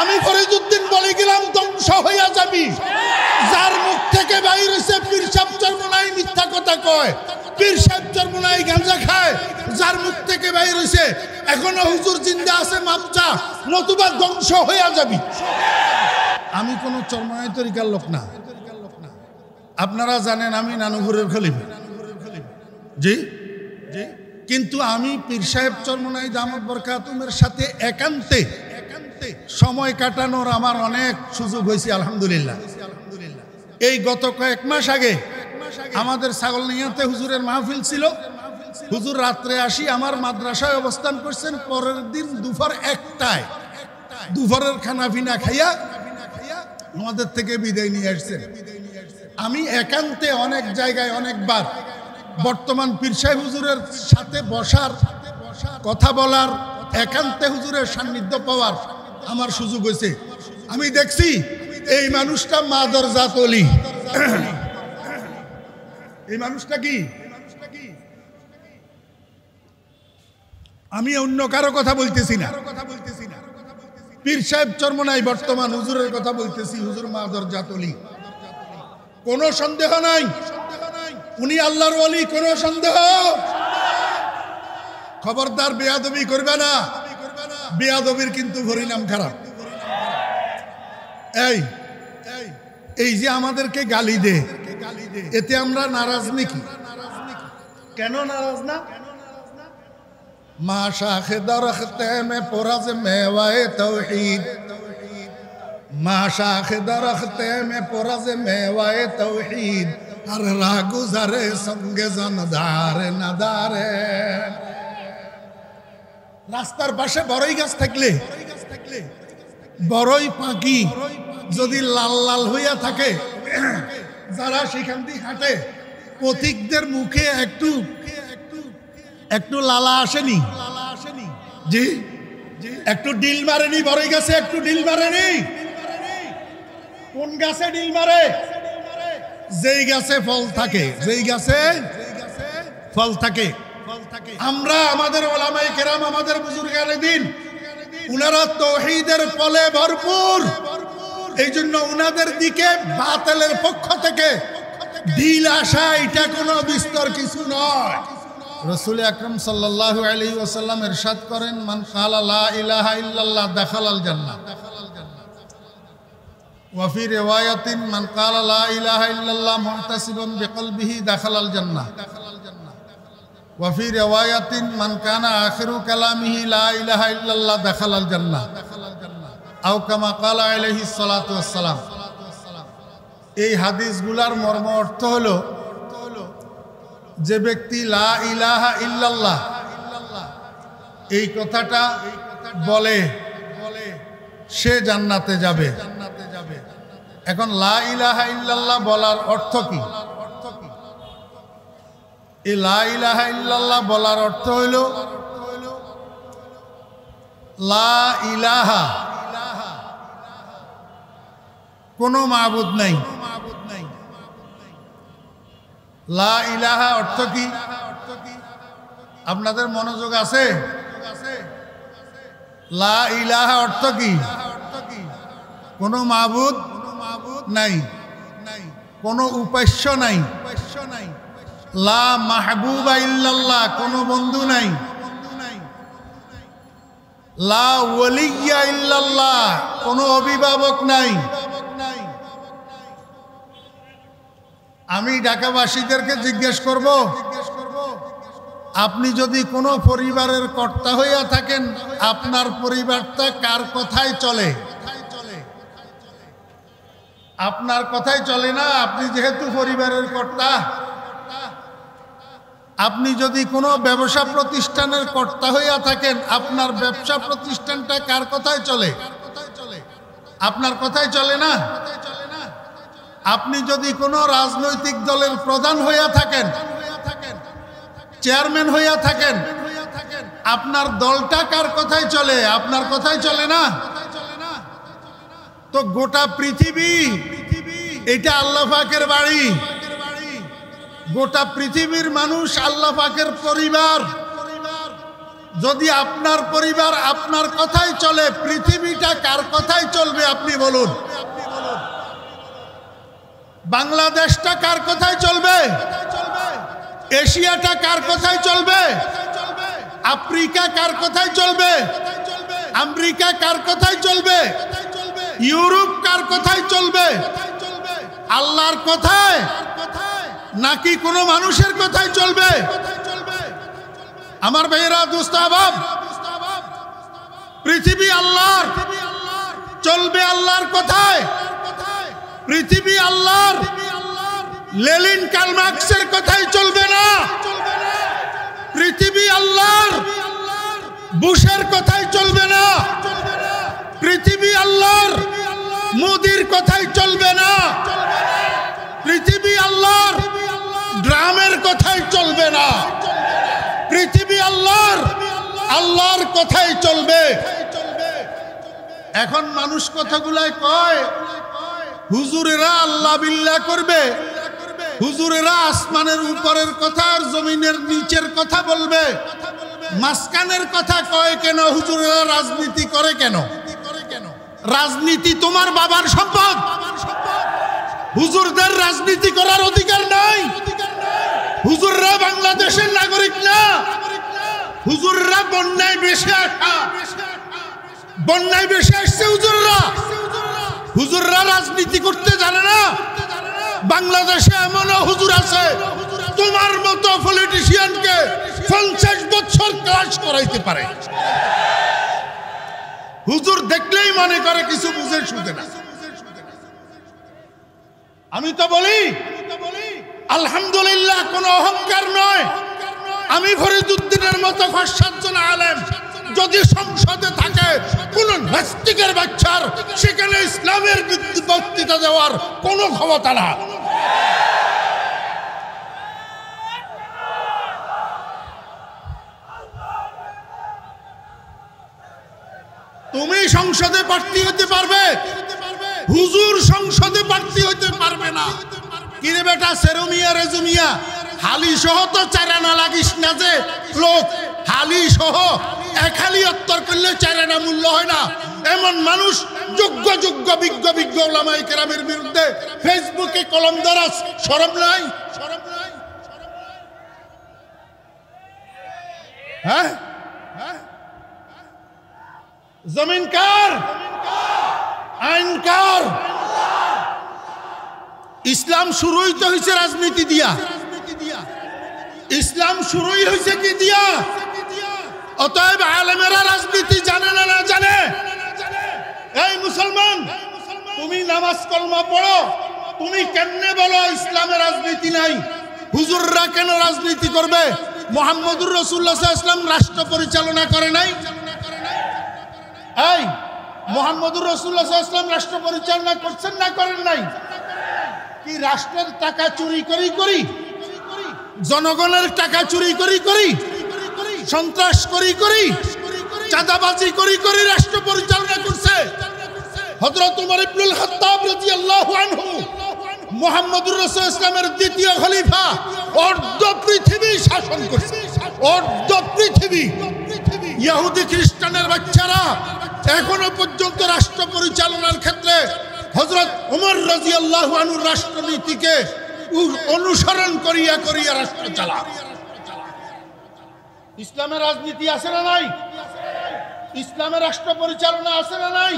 আমি ফরিদউদ্দিন বলে গেলাম ধ্বংস হইয়া যাবি। যার মুখ থেকে বাইর হইছে পীর সাহেব চরমোনাই মিথ্যা কথা কয়, পীর সাহেব চরমোনাই গাঁজা খায়, যার মুখ থেকে বাইর হইছে এখনো হুজুর জিন্দা আছে মাপচা, নতুবা ধ্বংস হইয়া যাবি। আমি কোনো চরমোনাই তরিকার লোক না। আপনারা জানেন আমি নানুপুরের খলিফা। জি জি, কিন্তু আমি পীর সাহেব চরমোনাই দামত বরকাতুমের সাথে একান্তে সময় কাটানোর আমার অনেক সুযোগ হয়েছে আলহামদুলিল্লাহ। এই গত কয়েক মাস আগে আমাদের ছাগলনাইয়াতে হুজুরের মাহফিল ছিল। হুজুর রাত্রে আসি আমার মাদ্রাসায় অবস্থান করছেন, পরের দিন দুপুর 1টায় দুপুরের খানা পিনা খাইয়া আমাদের থেকে বিদায় নিয়ে আসছেন। আমি একান্তে অনেক জায়গায় অনেকবার বর্তমান পীর সাহেব হুজুরের সাথে বসার, কথা বলার, একান্তে হুজুরের সান্নিধ্য পাওয়ার আমার সুযোগ হয়েছে। আমি দেখছি এই মানুষটা মাদর জাত ওলি। এই মানুষটা কি, আমি অন্য কারো কথা বলতেছি না, পীর সাহেব চরমোনাই বর্তমান হুজুরের কথা বলতেছি। হুজুর মাদর জাত ওলি, কোনো সন্দেহ নাই উনি আল্লাহর ওলি, কোনো সন্দেহ। খবরদার বেয়াদবি করবে না, বেয়াদবির কিন্তু পরিণাম খারাপ। এই যে আমাদেরকে গালি দে, এতে আমরা নারাজ নাকি? কেন নারাজ না? মা শাখে দরখতে মে পরাজ মেওয়ায়ে তাওহীদ, মা শাখে দরখতে মে পরাজ মেওয়ায়ে তাওহীদ, আর রাগুজারে সঙ্গে জনদারে নাদারে। রাস্তার পাশে বড়ই গাছ থাকলে বড়ই পাখি যদি লাল লাল হইয়া থাকে, যারা সেখান দিয়ে হাঁটে পথিকদের মুখে একটু একটু লালা আসেনি? জি, একটু ডিল মারেনি বড়ই গাছে? একটু ডিল মারেনি? কোন গাছে ডিল মারে? যেই গাছে ফল থাকে, যেই গাছে ফল থাকে। আমরা আমাদের ওলামায়ে কেরাম, আমাদের বুজুর্গানে দিন, উনারা তাওহীদের ফলে ভরপুর। এই জন্য উনাদের দিকে বাতিলের পক্ষ থেকে ঢিল আসা এটা কোনো বিস্তর কিছু নয়। রাসূল আকরাম সাল্লাল্লাহু আলাইহি ওয়াসাল্লাম ইরশাদ করেন, মান ক্বালা লা ইলাহা ইল্লাল্লাহ দাখালাল জান্নাহ। ওয়া ফি রিওয়ায়াতিন মান ক্বালা লা ইলাহা ইল্লাল্লাহ মুহতাসিবান বিকলবিহি দাখালাল জান্নাহ। ওয়া ফি রিওয়ায়াতিন মান কানা আখিরু কালামিহি লা ইলাহা ইল্লাল্লাহ দাখালাল জান্নাহ আও কামা ক্বালা আলাইহিস সালাতু ওয়াস সালাম। এই হাদিসগুলার মর্ম অর্থ হলো, যে ব্যক্তি লা ইলাহা ইল্লাল্লাহ এই কথাটা বলে সে জান্নাতে যাবে। এখন লা ইলাহা ইল্লাল্লাহ বলার অর্থ কি? এই লা ইলাহা ইল্লাল্লাহ বলার অর্থ হইল লা ইলাহা, কোনো মাবুদ নাই। লা ইলাহা অর্থ কি? আপনাদের মনোযোগ আছে? লা ইলাহা অর্থ কি? কোনো মাবুদ নাই, কোনো উপাস্য নাই। লা মাহবুবা ইল্লাল্লাহ, কোনো বন্ধু নাই। লা ওয়ালিয়া ইল্লাল্লাহ, কোনো অভিভাবক নাই। আমি ঢাকাবাসীদেরকে জিজ্ঞেস করব, আপনি যদি কোনো পরিবারের কর্তা হইয়া থাকেন, আপনার পরিবারটা কার কথায় চলে? আপনার কথায় চলে না। আপনি যেহেতু পরিবারের কর্তা, আপনি যদি কোনো ব্যবসা প্রতিষ্ঠানের কর্তা হইয়া থাকেন, আপনার ব্যবসা প্রতিষ্ঠানটা কার কথায় চলে? আপনার কথায় চলে না। আপনি যদি কোনো রাজনৈতিক দলের প্রধান হইয়া থাকেন, চেয়ারম্যান হইয়া থাকেন, আপনার দলটা কার কথায় চলে? আপনার কথায় চলে না। তো গোটা পৃথিবী এটা আল্লাহ পাকের বাড়ি, গোটা পৃথিবীর মানুষ আল্লাহ পাকের পরিবার। যদি আপনার পরিবার আপনার কথাই চলে, পৃথিবীটা কার কথাই চলবে আপনি বলুন? বাংলাদেশটা কার কথাই চলবে? এশিয়াটা কার কথাই চলবে? আফ্রিকা কার কথাই চলবে? আমেরিকা কার কথাই চলবে? ইউরোপ কার কথাই চলবে? আল্লাহর কথায় নাকি কোনো মানুষের কথাই চলবে? আমার ভাইয়েরা, দোস্ত আহবাব, পৃথিবী আল্লাহর, চলবে আল্লাহর কথায়। পৃথিবী আল্লাহর, লেনিন কার্ল মার্কসের কথাই চলবে না। পৃথিবী আল্লাহর, বুশের কথাই চলবে না। পৃথিবী আল্লাহর, মোদির কথাই চলবে না। পৃথিবী আল্লাহর, ড্রামের কথাই চলবে না। পৃথিবী আল্লাহর, আল্লাহর কথাই চলবে। এখন মানুষ কথাগুলাই কয় হুজুরেরা আল্লাহ বিল্লাহ করবে, হুজুরেরা আসমানের উপরের কথা আর জমিনের নিচের কথা বলবে, মাঝখানের কথা কয় কেন? হুজুরেরা রাজনীতি করে কেন? রাজনীতি তোমার বাবার সম্পদ। হুজুরদের রাজনীতি করার অধিকার নাই। হুজুররা বাংলাদেশের নাগরিক না। হুজুররা বন্যায় ভেসে আসা, বন্যায় ভেসে আসছে হুজুররা। হুজুররা রাজনীতি করতে জানে না। বাংলাদেশে এমনও হুজুর আছে তোমার মতো পলিটিশিয়ানকে 50 বছর ক্লাস করাইতে পারে। হুজুর দেখলেই মনে করে কিছু বুঝে শুনে না। আমি তো বলি আলহামদুলিল্লাহ, কোনো অহংকার নয়। আমি ফরিদউদ্দিনের মতো 5-7 জন আলেম যদি সংসদে থাকে, কোন নাস্তিকের বাচ্চার সেখানে ইসলামের বক্তৃতা দেওয়ার কোনো ক্ষমতা না। তুমি সংসদে প্রার্থী হতে পারবে, হুজুর সংসদে প্রার্থী হতে পারবে না। কিরে বেটা সেরুমিয়া রেজুমিয়া, হালি সহ তো 4 আনা লাগিস না। যে লোক হালি সহ 1 হালি উত্তর করলে 4 আনা মূল্য হয় না, এমন মানুষ যোগ্য যোগ্য বিজ্ঞ বিজ্ঞ ওলামায়ে কেরামের বিরুদ্ধে ফেসবুকে কলম ধরা শরম নাই? হ্যাঁ, জমিন কার? আইন কার? ইসলাম শুরুই তো হয়েছে রাজনীতি দিয়া। ইসলাম শুরুই হয়েছে কি দিয়া? অতএব আলেমেরা রাজনীতি জানে না? না জানে? এই মুসলমান, তুমি নামাজ কলমা পড়ো, তুমি কেমনে বলো ইসলামে রাজনীতি নাই? হুজুররা কেন রাজনীতি করবে? মুহাম্মদুর রাসূলুল্লাহ সাল্লাল্লাহু আলাইহি ওয়াসাল্লাম রাষ্ট্র পরিচালনা করে নাই? এই মুহাম্মদুর রাসূলুল্লাহ সাল্লাল্লাহু আলাইহি ওয়াসাল্লাম রাষ্ট্র পরিচালনা করছেন না করেন নাই? কি রাষ্ট্রের টাকা চুরি করি, জনগণের টাকা চুরি করি, সন্ত্রাস করি, চাঁদাবাজি করি রাষ্ট্র পরিচালনা করছে? হযরত ওমর ইবনুল খাত্তাব রাদিয়াল্লাহু আনহু, মুহাম্মদুর রাসূলুল্লাহ ইসলামের দ্বিতীয় খলিফা, অর্ধ পৃথিবী শাসন করছে। অর্ধ পৃথিবী। ইহুদি খ্রিস্টানের বাচ্চারা এখনো পর্যন্ত রাষ্ট্র পরিচালনার ক্ষেত্রে হযরত ওমর রাদিয়াল্লাহু আনহুর রাষ্ট্রনীতিকে অনুসরণ করিয়া রাষ্ট্র চালায়। ইসলামের রাজনীতি আছে না নাই? ইসলামের রাষ্ট্র পরিচালনা আছে না নাই?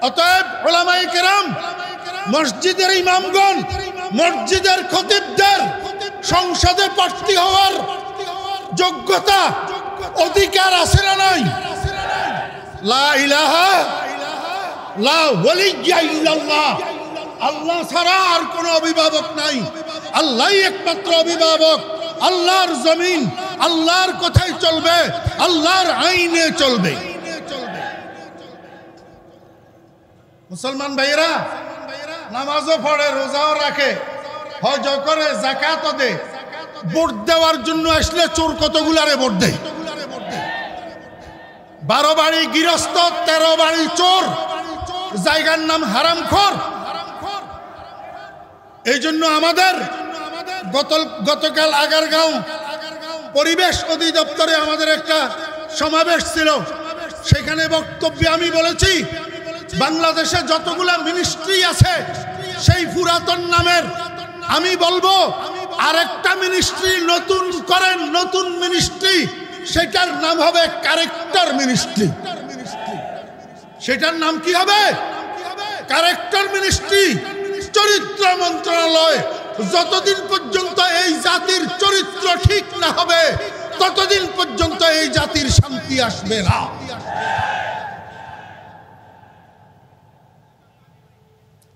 অতএব উলামায়ে কেরাম, মসজিদের ইমামগণ, মসজিদের খতিবদের সংসদে প্রার্থী হওয়ার যোগ্যতা, অধিকার আছে না নাই? লা ইলাহা লা ওয়ালিয়্যা ইল্লাল্লাহ, আল্লাহ ছাড়া আর কোনো অভিভাবক নাই। আল্লাহই একমাত্র অভিভাবক। আল্লাহর জমিন আল্লাহর কথাই চলবে, আল্লাহর আইনে চলবে। মুসলমান ভাইয়েরা নামাজও পড়ে, রোজাও রাখে, হজও করে, যাকাতও দেয়। ভোট দেওয়ার জন্য আসলে চোর কতগুলারে ভোট দেয়। 12 বাড়ি গৃহস্থ, 13 বাড়ি চোর। জায়গার নাম হারামখোর। এই জন্য আমাদের গতকাল আগারগাঁও পরিবেশ অধিদপ্তরে আমাদের একটা সমাবেশ ছিল, সেখানে বক্তব্যে আমি বলেছি বাংলাদেশে যতগুলা মিনিস্ট্রি আছে সেই পুরাতন নামের আমি বলবো আরেকটা মিনিস্ট্রি নতুন করেন, নতুন মিনিস্ট্রি, সেটার নাম হবে ক্যারেক্টার মিনিস্ট্রি। সেটার নাম কি হবে? ক্যারেক্টার মিনিস্ট্রি, চরিত্র মন্ত্রণালয়। যতদিন পর্যন্ত এই জাতির চরিত্র ঠিক না হবে ততদিন পর্যন্ত এই জাতির শান্তি আসবে না।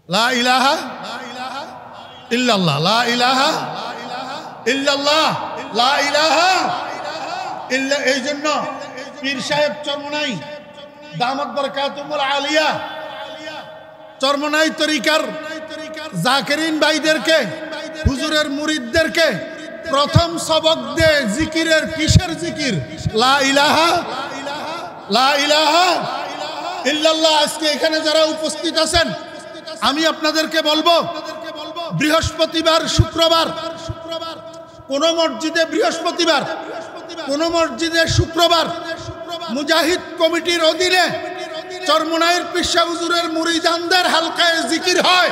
লা ইলাহা ইল্লাল্লাহ, লা ইলাহা ইল্লাল্লাহ, লা ইলাহা ইল্লা। এই জন্য পীর সাহেব চরমনাই দামাত বরকাতুহুল আলিয়া চরমনাই তরিকার জাকিরিন ভাইদেরকে, হুজুরের মুরিদদেরকে প্রথম সবক দে জিকিরের। কিসের জিকির? লা ইলাহা, লা ইলাহা ইল্লাল্লাহ। আজকে এখানে যারা উপস্থিত আছেন আমি আপনাদেরকে বলবো বৃহস্পতিবার, শুক্রবার কোন মসজিদে, বৃহস্পতিবার কোন মসজিদে, শুক্রবার মুজাহিদ কমিটির অধীনে চরমনাইয়ের পীর সাহেব হুজুরের মুরিদানদের হালকায়ে জিকির হয়,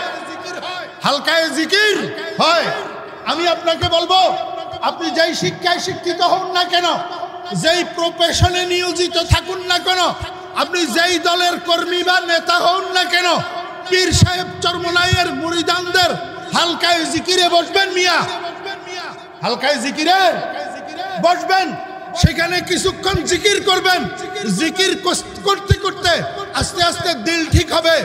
হালকায়ে জিকির হয়। আমি আপনাকে বলবো আপনি যেই শিক্ষায় শিক্ষিত হন না কেন, যেই প্রফেশনে নিয়োজিত থাকুন না কেন, আপনি যেই দলের কর্মী বা নেতা হন না কেন, পীর সাহেব চরমনাইয়ের মুরিদানদের হালকায়ে জিকিরে বসবেন মিয়া, হালকায়ে জিকিরে বসবেন। সেখানে কিছুক্ষণ জিকির করবেন। জিকির করতে করতে আস্তে আস্তে দিল ঠিক হবে।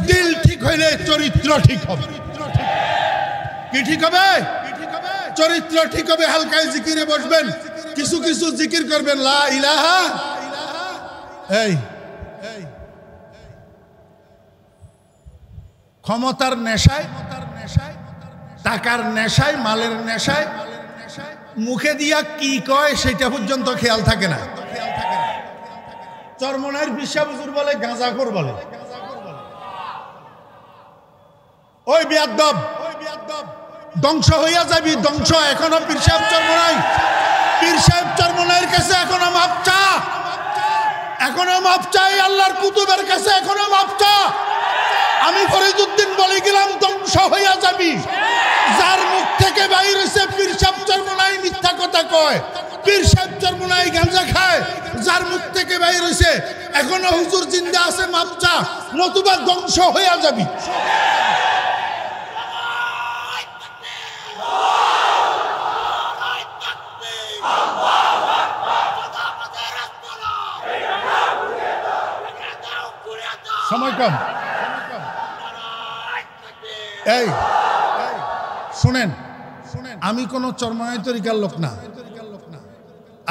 দিল ঠিক হইলে চরিত্র ঠিক হবে। কি ঠিক হবে? চরিত্র ঠিক হবে। হালকায় জিকিরে বসবেন, কিছু কিছু জিকির করবেন। লা ইলাহা। এই ক্ষমতার নেশায়, টাকার নেশায়, মালের নেশায় মুখে দিয়া কি কয় সেটা পর্যন্ত খেয়াল থাকে না। চরমনাইয়ের পীর সাহেব হুজুর বলে গাঁজাখোর বলে। ওই বেয়াদব, ধ্বংস হইয়া যাবি, ধ্বংস। এখনো পীর সাহেব চরমনাই, পীর সাহেব চরমনাইয়ের কাছে এখনো মাপ চা, এখনো মাপ চাই। আল্লাহর কুতুবের কাছে এখনো মাপ চা। আমি ফরিদউদ্দিন বলে গেলাম ধ্বংস হইয়া যাবি। যার মুখ থেকে বাইর হইছে পীর সাহেব চরমনাই মিথ্যা কথা কয়, পীর সাহেব চরমনাই গাঁজা খায়, যার মুখ থেকে বাইর হইছে এখনো হুজুর জিন্দা আছে, মাপ চা, নতুবা ধ্বংস হইয়া যাবি। সময় কম। এই শুনেন, আমি কোন চরমনাই তরিকার লোক না।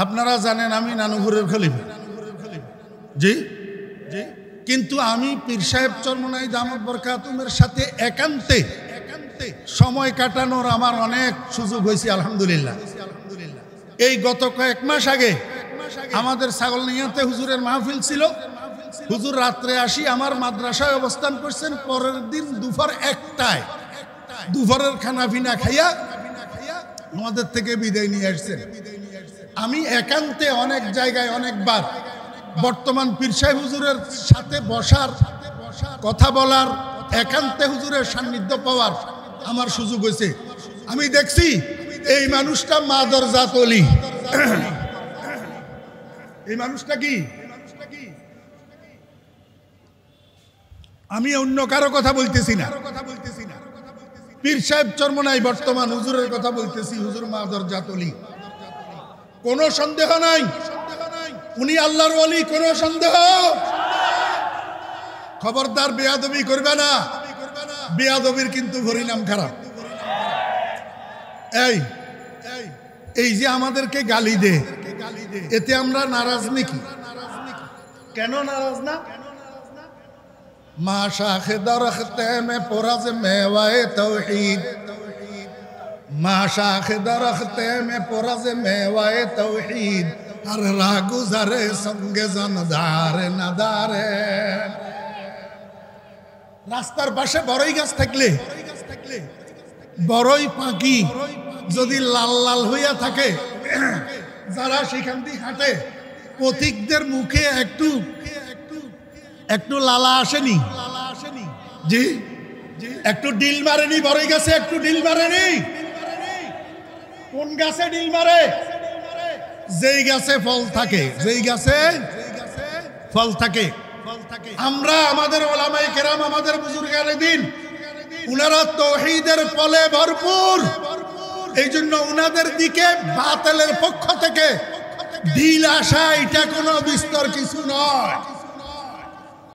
আপনারা জানেন আমি নানুপুরের খলিফা। জি জি। কিন্তু আমি পীর সাহেব চরমনাই দামাত বরকাতুহুর সাথে একান্তে সময় কাটানোর আমার অনেক সুযোগ হয়েছে আলহামদুলিল্লাহ। এই গত কয়েক মাস আগে আমাদের ছাগলনাইয়াতে হুজুরের মাহফিল ছিল। হুজুর রাত্রে আসি আমার মাদ্রাসায় অবস্থান করছেন। পরের দিন দুপুর 1টায় দুপুরের খানা পিনা খাইয়া আমাদের থেকে বিদায় নিয়ে আসছেন। আমি একান্তে অনেক জায়গায় অনেকবার বর্তমান পীর সাহেব হুজুরের সাথে বসার, কথা বলার, একান্তে হুজুরের সান্নিধ্য পাওয়ার আমার সুযোগ হয়েছে। আমি দেখছি এই মানুষটা মাদর জাত ওলি। এই মানুষটা কি? আমি অন্য কারো কথা বলতেছি না, পীর সাহেব চরমনাই বর্তমান হুজুরের কথা বলতেছি। হুজুর মাদর জাত ওলি, কোনো সন্দেহ নাই উনি আল্লাহর ওলি, কোনো সন্দেহ। খবরদার বেয়াদবি করবে না, বেয়াদবির কিন্তু পরিণাম খারাপ। এই যে আমাদেরকে গালি দে, এতে আমরা নারাজ নাকি? কেন নারাজ না? মা শাখে দরখতে মে পরাজ মেওয়ায়ে তাওহীদ, মা শাখে দরখতে মে পরাজ মেওয়ায়ে তাওহীদ, আর রাহ গুজারে সঙ্গে জানদারে নাদারে। রাস্তার পাশে বড়ই গাছ থাকলে বড়ই পাখি যদি লাল লাল হইয়া থাকে, যারা সেখান দিয়ে হাঁটে পথিকদের মুখে একটু একটু লালা আসেনি? জি, একটু ডিল মারেনি? বড় গাছে একটু ডিল মারেনি? কোন গাছে ডিল মারে? যেই গাছে ফল থাকে, যেই গাছে ফল থাকে। আমরা আমাদের ওলামায়ে কেরাম, আমাদের বুজুর্গানে দিন, উনারা তাওহীদের ফলে ভরপুর। এই জন্য উনাদের দিকে বাতিলের পক্ষ থেকে ঢিল আসা এটা কোনো বিস্তর কিছু নয়।